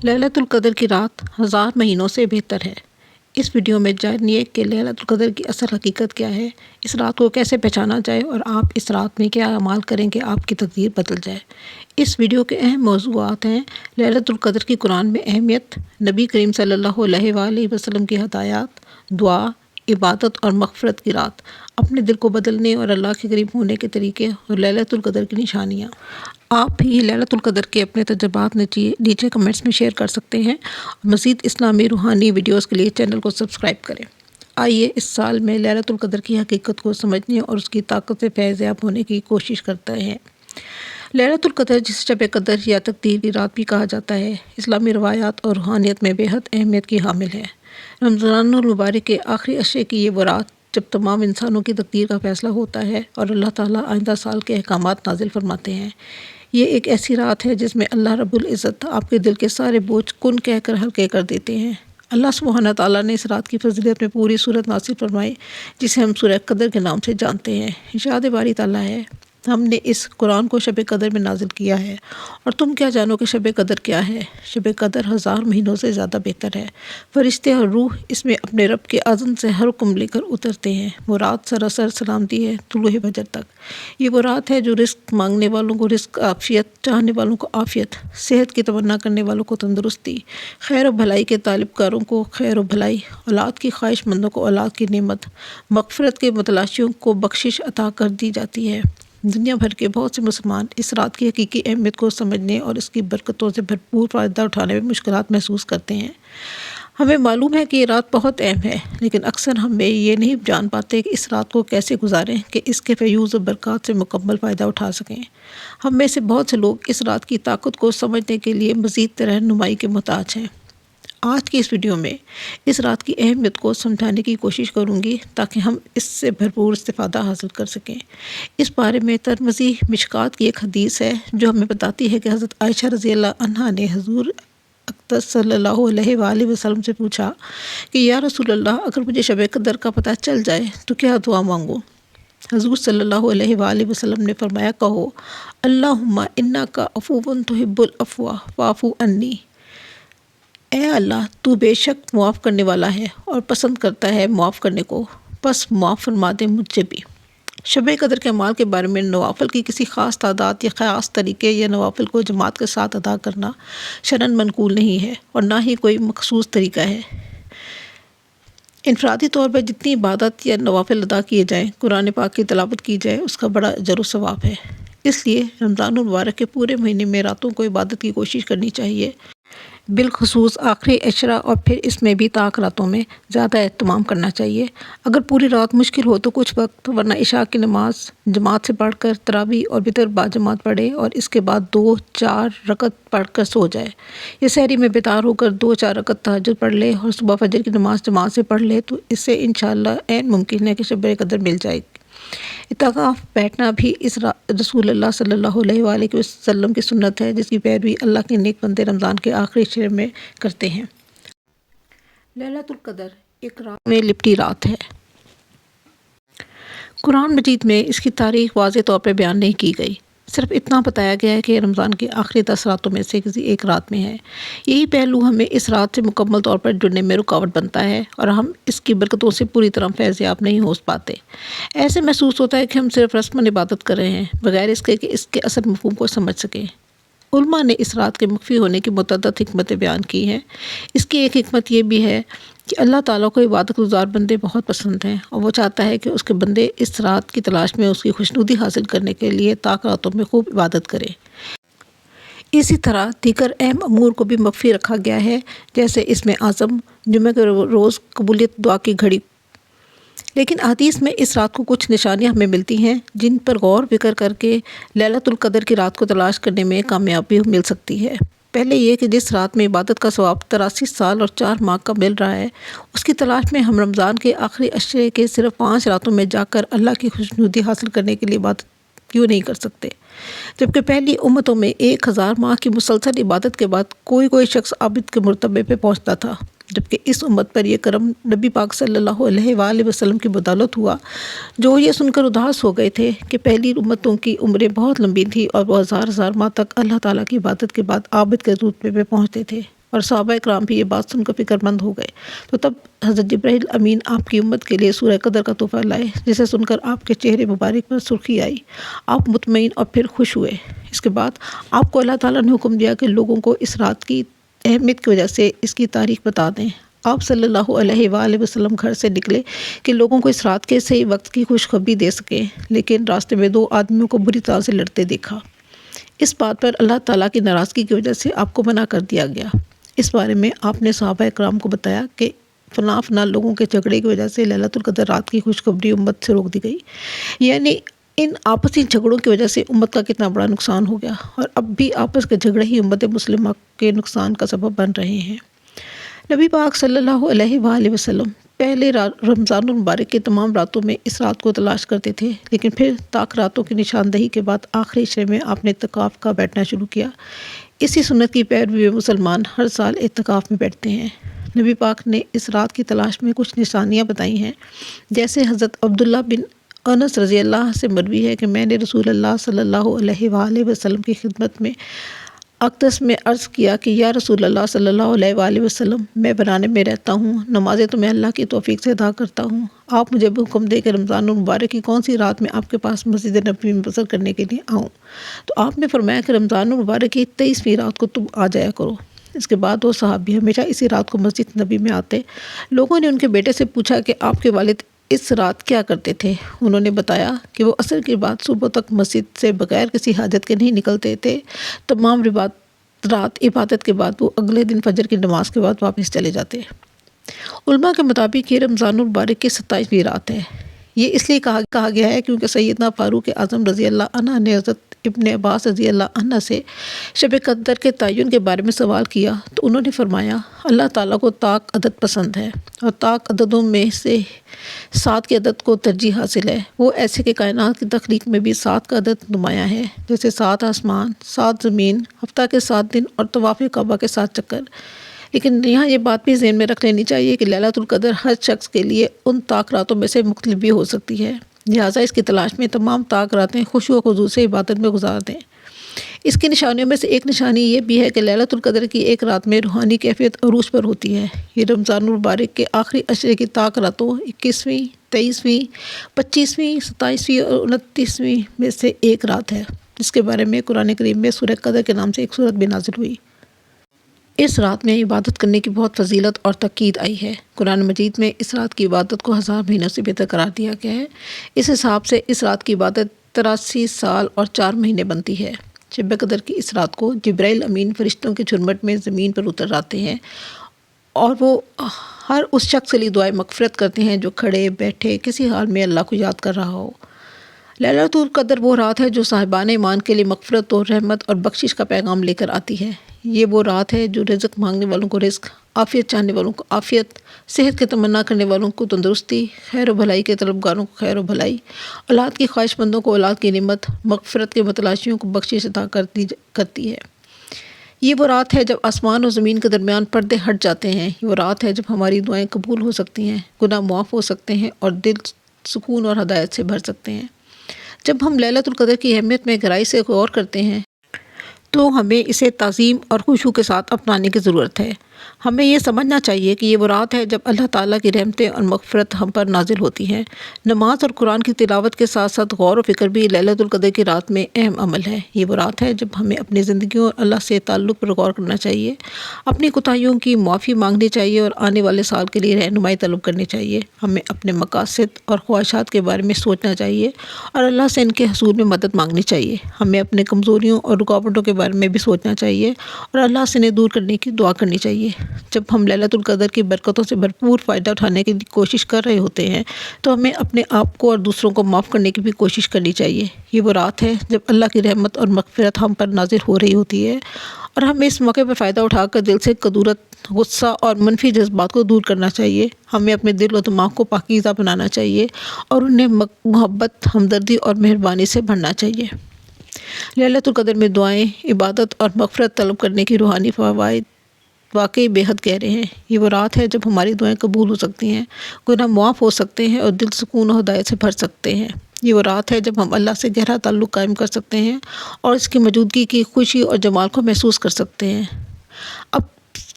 لیلۃ القدر کی رات 1000 مہینوں سے بہتر ہے۔ اس ویڈیو میں جانیے کہ لیلۃ القدر کی اصل حقیقت کیا ہے، اس رات کو کیسے پہچانا جائے اور آپ اس رات میں کیا اعمال کریں کہ آپ کی تقدیر بدل جائے۔ اس ویڈیو کے اہم موضوعات ہیں: لیلۃ القدر کی قرآن میں اہمیت، نبی کریم صلی اللہ علیہ وآلہ وسلم کی ہدایات، دعا، عبادت اور مغفرت کی رات، اپنے دل کو بدلنے اور اللہ کے قریب ہونے کے طریقے اور لیلۃ القدر کی نشانیاں۔ آپ بھی لیلۃ القدر کے اپنے تجربات نیچے کمنٹس میں شیئر کر سکتے ہیں اور مزید اسلامی روحانی ویڈیوز کے لیے چینل کو سبسکرائب کریں۔ آئیے اس سال میں لیلۃ القدر کی حقیقت کو سمجھنے اور اس کی طاقت سے فیض یاب ہونے کی کوشش کرتے ہیں۔ لیلۃ القدر، جسے شب قدر یا تقدیر کی رات بھی کہا جاتا ہے، اسلامی روایات اور روحانیت میں بے حد اہمیت کی حامل ہے۔ رمضان المبارک کے آخری عشرے کی یہ وہ رات جب تمام انسانوں کی تقدیر کا فیصلہ ہوتا ہے اور اللہ تعالیٰ آئندہ سال کے احکامات نازل فرماتے ہیں۔ یہ ایک ایسی رات ہے جس میں اللہ رب العزت آپ کے دل کے سارے بوجھ کن کہہ کر ہلکے کر دیتے ہیں۔ اللہ سبحانہ تعالیٰ نے اس رات کی فضیلت میں پوری سورت نازل فرمائی، جسے ہم سورہ قدر کے نام سے جانتے ہیں۔ ارشاد باری تعالیٰ ہے: ہم نے اس قرآن کو شب قدر میں نازل کیا ہے، اور تم کیا جانو کہ شب قدر کیا ہے؟ شب قدر 1000 مہینوں سے زیادہ بہتر ہے۔ فرشتے اور روح اس میں اپنے رب کے اذن سے ہر حکم لے کر اترتے ہیں۔ وہ رات سراسر سلامتی ہے طلوع فجر تک۔ یہ وہ رات ہے جو رزق مانگنے والوں کو رزق، عافیت چاہنے والوں کو عافیت، صحت کی تمنا کرنے والوں کو تندرستی، خیر و بھلائی کے طالب کاروں کو خیر و بھلائی، اولاد کی خواہش مندوں کو اولاد کی نعمت، مغفرت کے متلاشیوں کو بخشش عطا کر دی جاتی ہے۔ دنیا بھر کے بہت سے مسلمان اس رات کی حقیقی اہمیت کو سمجھنے اور اس کی برکتوں سے بھرپور فائدہ اٹھانے میں مشکلات محسوس کرتے ہیں۔ ہمیں معلوم ہے کہ یہ رات بہت اہم ہے، لیکن اکثر ہم یہ نہیں جان پاتے کہ اس رات کو کیسے گزاریں کہ اس کے فیوز و برکات سے مکمل فائدہ اٹھا سکیں۔ ہم میں سے بہت سے لوگ اس رات کی طاقت کو سمجھنے کے لیے مزید رہنمائی کے محتاج ہیں۔ آج کی اس ویڈیو میں اس رات کی اہمیت کو سمجھانے کی کوشش کروں گی تاکہ ہم اس سے بھرپور استفادہ حاصل کر سکیں۔ اس بارے میں ترمذی مشکات کی ایک حدیث ہے جو ہمیں بتاتی ہے کہ حضرت عائشہ رضی اللہ عنہا نے حضور اقدس صلی اللہ علیہ وآلہ وسلم سے پوچھا کہ یا رسول اللہ، اگر مجھے شب قدر کا پتہ چل جائے تو کیا دعا مانگوں؟ حضور صلی اللہ علیہ وآلہ وسلم نے فرمایا، کہو اللہم انک عفو تحب العفو فاعف عنی۔ اے اللہ، تو بے شک معاف کرنے والا ہے اور پسند کرتا ہے معاف کرنے کو، پس معاف فرما دے مجھے بھی۔ شب قدر کے اعمال کے بارے میں نوافل کی کسی خاص تعداد یا خاص طریقے یا نوافل کو جماعت کے ساتھ ادا کرنا شرعاً منقول نہیں ہے اور نہ ہی کوئی مخصوص طریقہ ہے۔ انفرادی طور پر جتنی عبادت یا نوافل ادا کیے جائیں، قرآن پاک کی تلاوت کی جائے، اس کا بڑا اجر و ثواب ہے۔ اس لیے رمضان المبارک کے پورے مہینے میں راتوں کو عبادت کی کوشش کرنی چاہیے، بالخصوص آخری عشرہ اور پھر اس میں بھی طاق راتوں میں زیادہ اہتمام کرنا چاہیے۔ اگر پوری رات مشکل ہو تو کچھ وقت، ورنہ عشاء کی نماز جماعت سے پڑھ کر تراویح اور وتر باجماعت پڑھے اور اس کے بعد 2-4 رکعت پڑھ کر سو جائے، یا سحری میں بیدار ہو کر 2-4 رکعت تہجد پڑھ لے اور صبح فجر کی نماز جماعت سے پڑھ لے تو اس سے انشاءاللہ عین ممکن ہے کہ شب قدر مل جائے گی۔ اعتکاف بیٹھنا بھی اس رسول اللہ صلی اللہ علیہ وآلہ وسلم کی سنت ہے، جس کی پیروی اللہ کے نیک بندے رمضان کے آخری عشرے میں کرتے ہیں۔ لیلۃ القدر ایک رات میں لپٹی رات ہے۔ قرآن مجید میں اس کی تاریخ واضح طور پر بیان نہیں کی گئی، صرف اتنا بتایا گیا ہے کہ رمضان کی آخری 10 راتوں میں سے کسی ایک رات میں ہے۔ یہی پہلو ہمیں اس رات سے مکمل طور پر جڑنے میں رکاوٹ بنتا ہے اور ہم اس کی برکتوں سے پوری طرح فیض یاب نہیں ہو پاتے۔ ایسے محسوس ہوتا ہے کہ ہم صرف رسماً عبادت کر رہے ہیں، بغیر اس کے کہ اس کے اصل مفہوم کو سمجھ سکیں۔ علماء نے اس رات کے مخفی ہونے کی متعدد حکمتیں بیان کی ہیں۔ اس کی ایک حکمت یہ بھی ہے کہ اللہ تعالیٰ کو عبادت گزار بندے بہت پسند ہیں اور وہ چاہتا ہے کہ اس کے بندے اس رات کی تلاش میں اس کی خوشنودی حاصل کرنے کے لیے طاق راتوں میں خوب عبادت کریں۔ اسی طرح دیگر اہم امور کو بھی مخفی رکھا گیا ہے، جیسے اسم اعظم، جمعہ کے روز قبولیت دعا کی گھڑی۔ لیکن احادیث میں اس رات کو کچھ نشانیاں ہمیں ملتی ہیں جن پر غور فکر کر کے لیلۃ القدر کی رات کو تلاش کرنے میں کامیابی مل سکتی ہے۔ پہلے یہ کہ جس رات میں عبادت کا ثواب 83 سال اور 4 ماہ کا مل رہا ہے، اس کی تلاش میں ہم رمضان کے آخری عشرے کے صرف 5 راتوں میں جا کر اللہ کی خوشنودی حاصل کرنے کے لیے عبادت کیوں نہیں کر سکتے، جبکہ پہلی امتوں میں 1000 ماہ کی مسلسل عبادت کے بعد کوئی شخص عابد کے مرتبے پہ پہنچتا تھا، جبکہ اس امت پر یہ کرم نبی پاک صلی اللہ علیہ وآلہ وسلم کی بدولت ہوا، جو یہ سن کر اداس ہو گئے تھے کہ پہلی امتوں کی عمریں بہت لمبی تھیں اور وہ ہزار ماہ تک اللہ تعالیٰ کی عبادت کے بعد عابد کے رتبے پہ پہنچتے تھے۔ اور صحابہ کرام بھی یہ بات سن کر فکر مند ہو گئے۔ تو تب حضرت جبرائیل امین آپ کی امت کے لیے سورہ قدر کا تحفہ لائے، جسے سن کر آپ کے چہرے مبارک پر سرخی آئی، آپ مطمئن اور پھر خوش ہوئے۔ اس کے بعد آپ کو اللہ تعالیٰ نے حکم دیا کہ لوگوں کو اس رات کی اہمیت کی وجہ سے اس کی تاریخ بتا دیں۔ آپ صلی اللہ علیہ وآلہ وسلم گھر سے نکلے کہ لوگوں کو اس رات کے صحیح وقت کی خوشخبری دے سکیں، لیکن راستے میں 2 آدمیوں کو بری طرح سے لڑتے دیکھا۔ اس بات پر اللہ تعالیٰ کی ناراضگی کی وجہ سے آپ کو منع کر دیا گیا۔ اس بارے میں آپ نے صحابہ کرام کو بتایا کہ فلاں فلاں لوگوں کے جھگڑے کی وجہ سے لیلۃ القدر رات کی خوشخبری امت سے روک دی گئی، یعنی ان آپسی جھگڑوں کی وجہ سے امت کا کتنا بڑا نقصان ہو گیا، اور اب بھی آپس کے جھگڑے ہی امت مسلمہ کے نقصان کا سبب بن رہے ہیں۔ نبی پاک صلی اللہ علیہ وآلہ وسلم پہلے رمضان المبارک کے تمام راتوں میں اس رات کو تلاش کرتے تھے، لیکن پھر طاق راتوں کی نشاندہی کے بعد آخری عشرے میں آپ نے اعتکاف کا بیٹھنا شروع کیا۔ اسی سنت کی پیروی میں مسلمان ہر سال اعتکاف میں بیٹھتے ہیں۔ نبی پاک نے اس رات کی تلاش میں کچھ نشانیاں بتائی ہیں، جیسے حضرت عبداللہ بن انس رضی اللہ سے مروی ہے کہ میں نے رسول اللہ صلی اللہ علیہ وآلہ وسلم کی خدمت میں اقدس میں عرض کیا کہ یا رسول اللہ صلی اللہ علیہ وآلہ وسلم، میں بنانے میں رہتا ہوں، نمازیں تو میں اللہ کی توفیق سے ادا کرتا ہوں، آپ مجھے حکم دے کہ رمضان المبارک کی کون سی رات میں آپ کے پاس مسجد نبوی میں بسر کرنے کے لیے آؤں۔ تو آپ نے فرمایا کہ رمضان المبارک کی 23ویں رات کو تم آ جایا کرو۔ اس کے بعد وہ صحابی ہمیشہ اسی رات کو مسجد نبی میں آتے۔ لوگوں نے ان کے بیٹے سے پوچھا کہ آپ کے والد اس رات کیا کرتے تھے؟ انہوں نے بتایا کہ وہ عصر کے بعد صبح تک مسجد سے بغیر کسی حاجت کے نہیں نکلتے تھے۔ تمام رات عبادت کے بعد وہ اگلے دن فجر کی نماز کے بعد واپس چلے جاتے۔ علماء کے مطابق یہ رمضان المبارک کی 27ویں رات ہے۔ یہ اس لیے کہا گیا ہے کیونکہ سیدنا فاروق اعظم رضی اللہ عنہ نے حضرت ابن عباس رضی اللہ عنہ سے شب قدر کے تعین کے بارے میں سوال کیا تو انہوں نے فرمایا اللہ تعالیٰ کو طاق عدد پسند ہے، اور طاق عددوں میں سے 7 کے عدد کو ترجیح حاصل ہے۔ وہ ایسے کہ کائنات کی تخلیق میں بھی 7 کا عدد نمایاں ہے، جیسے 7 آسمان، 7 زمین، ہفتہ کے 7 دن اور طواف کعبہ کے 7 چکر۔ لیکن یہاں یہ بات بھی ذہن میں رکھ لینی چاہیے کہ لیلۃ القدر ہر شخص کے لیے ان طاق راتوں میں سے مختلف بھی ہو سکتی ہے، لہٰذا اس کی تلاش میں تمام طاق راتیں خشوع و خضوع سے عبادت میں گزار دیں۔ اس کی نشانیوں میں سے ایک نشانی یہ بھی ہے کہ لیلۃ القدر کی ایک رات میں روحانی کیفیت عروج پر ہوتی ہے۔ یہ رمضان المبارک کے آخری عشرے کی طاق راتوں 21ویں، 23ویں، 25ویں، 27ویں اور 29ویں میں سے ایک رات ہے، جس کے بارے میں قرآن کریم میں سورہ قدر کے نام سے ایک سورت بھی نازل ہوئی۔ اس رات میں عبادت کرنے کی بہت فضیلت اور تاکید آئی ہے۔ قرآن مجید میں اس رات کی عبادت کو 1000 مہینوں سے بہتر قرار دیا گیا ہے۔ اس حساب سے اس رات کی عبادت 83 سال اور 4 مہینے بنتی ہے۔ شب قدر کی اس رات کو جبرائیل امین فرشتوں کے جھرمٹ میں زمین پر اتر آتے ہیں، اور وہ ہر اس شخص کے لیے دعائے مغفرت کرتے ہیں جو کھڑے بیٹھے کسی حال میں اللہ کو یاد کر رہا ہو۔ لیلۃ القدر وہ رات ہے جو صاحبان ایمان کے لیے مغفرت اور رحمت اور بخشش کا پیغام لے کر آتی ہے۔ یہ وہ رات ہے جو رزق مانگنے والوں کو رزق، عافیت چاہنے والوں کو عافیت، صحت کی تمنا کرنے والوں کو تندرستی، خیر و بھلائی کے طلبگاروں کو خیر و بھلائی، اولاد کی خواہش مندوں کو اولاد کی نعمت، مغفرت کے متلاشیوں کو بخشش عطا کرتی ہے۔ یہ وہ رات ہے جب آسمان اور زمین کے درمیان پردے ہٹ جاتے ہیں۔ یہ وہ رات ہے جب ہماری دعائیں قبول ہو سکتی ہیں، گناہ معاف ہو سکتے ہیں اور دل سکون اور ہدایت سے بھر سکتے ہیں۔ جب ہم لیلۃ القدر کی اہمیت میں گہرائی سے غور کرتے ہیں تو ہمیں اسے تعظیم اور خشوع کے ساتھ اپنانے کی ضرورت ہے۔ ہمیں یہ سمجھنا چاہیے کہ یہ وہ رات ہے جب اللہ تعالیٰ کی رحمتیں اور مغفرت ہم پر نازل ہوتی ہیں۔ نماز اور قرآن کی تلاوت کے ساتھ ساتھ غور و فکر بھی لیلۃ القدر کی رات میں اہم عمل ہے۔ یہ وہ رات ہے جب ہمیں اپنی زندگیوں اور اللہ سے تعلق پر غور کرنا چاہیے، اپنی کوتاہیوں کی معافی مانگنی چاہیے اور آنے والے سال کے لیے رہنمائی طلب کرنی چاہیے۔ ہمیں اپنے مقاصد اور خواہشات کے بارے میں سوچنا چاہیے اور اللہ سے ان کے حصول میں مدد مانگنی چاہیے۔ ہمیں اپنے کمزوریوں اور رکاوٹوں کے بارے میں بھی سوچنا چاہیے اور اللہ سے انہیں دور کرنے کی دعا کرنی چاہیے۔ جب ہم لیلۃ القدر کی برکتوں سے بھرپور فائدہ اٹھانے کی کوشش کر رہے ہوتے ہیں تو ہمیں اپنے آپ کو اور دوسروں کو معاف کرنے کی بھی کوشش کرنی چاہیے۔ یہ وہ رات ہے جب اللہ کی رحمت اور مغفرت ہم پر نازل ہو رہی ہوتی ہے، اور ہمیں اس موقع پر فائدہ اٹھا کر دل سے کدورت، غصہ اور منفی جذبات کو دور کرنا چاہیے۔ ہمیں اپنے دل و دماغ کو پاکیزہ بنانا چاہیے اور انہیں محبت، ہمدردی اور مہربانی سے بھرنا چاہیے۔ لیلۃ القدر میں دعائیں، عبادت اور مغفرت طلب کرنے کی روحانی فوائد واقعی بے حد گہرے ہیں۔ یہ وہ رات ہے جب ہماری دعائیں قبول ہو سکتی ہیں، گناہ معاف ہو سکتے ہیں اور دل سکون و ہدایت سے بھر سکتے ہیں۔ یہ وہ رات ہے جب ہم اللہ سے گہرا تعلق قائم کر سکتے ہیں اور اس کی موجودگی کی خوشی اور جمال کو محسوس کر سکتے ہیں۔ اب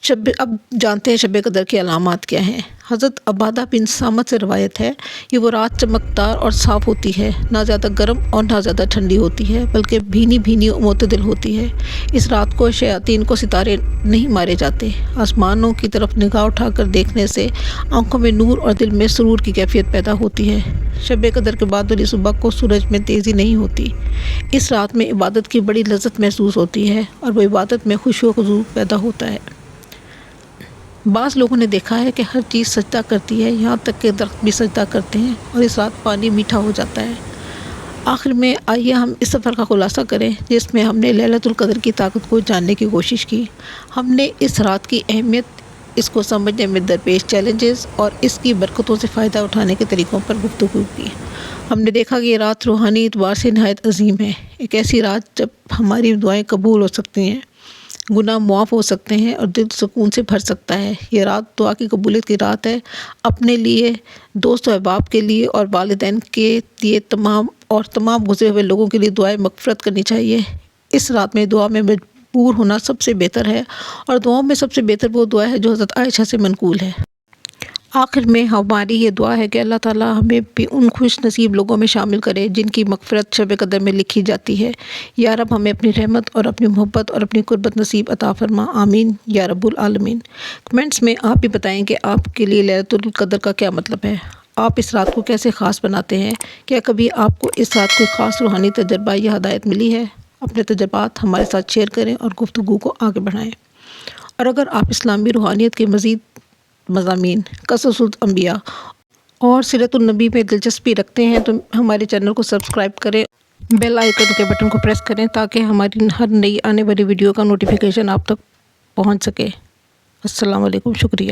اب جانتے ہیں شب قدر کے علامات کیا ہیں۔ حضرت عبادہ بن صامت سے روایت ہے کہ وہ رات چمکدار اور صاف ہوتی ہے، نہ زیادہ گرم اور نہ زیادہ ٹھنڈی ہوتی ہے، بلکہ بھینی بھینی و معتدل ہوتی ہے۔ اس رات کو شیاطین کو ستارے نہیں مارے جاتے۔ آسمانوں کی طرف نگاہ اٹھا کر دیکھنے سے آنکھوں میں نور اور دل میں سرور کی کیفیت پیدا ہوتی ہے۔ شب قدر کے بعد والی صبح کو سورج میں تیزی نہیں ہوتی۔ اس رات میں عبادت کی بڑی لذت محسوس ہوتی ہے اور وہ عبادت میں خشوع و خضوع پیدا ہوتا ہے۔ بعض لوگوں نے دیکھا ہے کہ ہر چیز سجدہ کرتی ہے، یہاں تک کہ درخت بھی سجدہ کرتے ہیں، اور اس رات پانی میٹھا ہو جاتا ہے۔ آخر میں آئیے ہم اس سفر کا خلاصہ کریں جس میں ہم نے لیلۃ القدر کی طاقت کو جاننے کی کوشش کی۔ ہم نے اس رات کی اہمیت، اس کو سمجھنے میں درپیش چیلنجز اور اس کی برکتوں سے فائدہ اٹھانے کے طریقوں پر گفتگو کی۔ ہم نے دیکھا کہ یہ رات روحانی اعتبار سے نہایت عظیم ہے، ایک ایسی رات جب ہماری دعائیں قبول ہو سکتی ہیں، گناہ معاف ہو سکتے ہیں اور دل سکون سے بھر سکتا ہے۔ یہ رات دعا کی قبولیت کی رات ہے۔ اپنے لیے، دوست و احباب کے لیے اور والدین کے لیے تمام گزرے ہوئے لوگوں کے لیے دعائیں مغفرت کرنی چاہیے۔ اس رات میں دعا میں مجبور ہونا سب سے بہتر ہے، اور دعاؤں میں سب سے بہتر وہ دعا ہے جو حضرت عائشہ سے منقول ہے۔ آخر میں ہماری یہ دعا ہے کہ اللہ تعالیٰ ہمیں بھی ان خوش نصیب لوگوں میں شامل کرے جن کی مغفرت شب قدر میں لکھی جاتی ہے۔ یا رب ہمیں اپنی رحمت اور اپنی محبت اور اپنی قربت نصیب عطا فرما، آمین یا رب العالمین۔ کمنٹس میں آپ بھی بتائیں کہ آپ کے لیے لیلۃ القدر کا کیا مطلب ہے، آپ اس رات کو کیسے خاص بناتے ہیں، کیا کبھی آپ کو اس رات کوئی خاص روحانی تجربہ یا ہدایت ملی ہے؟ اپنے تجربات ہمارے ساتھ شیئر کریں اور گفتگو کو آگے بڑھائیں۔ اور اگر آپ اسلامی روحانیت کے مزید مضامین، قصص الانبیاء اور سیرت النبی میں دلچسپی رکھتے ہیں تو ہمارے چینل کو سبسکرائب کریں، بیل آئیکن کے بٹن کو پریس کریں تاکہ ہماری ہر نئی آنے والی ویڈیو کا نوٹیفیکیشن آپ تک پہنچ سکے۔ السلام علیکم، شکریہ۔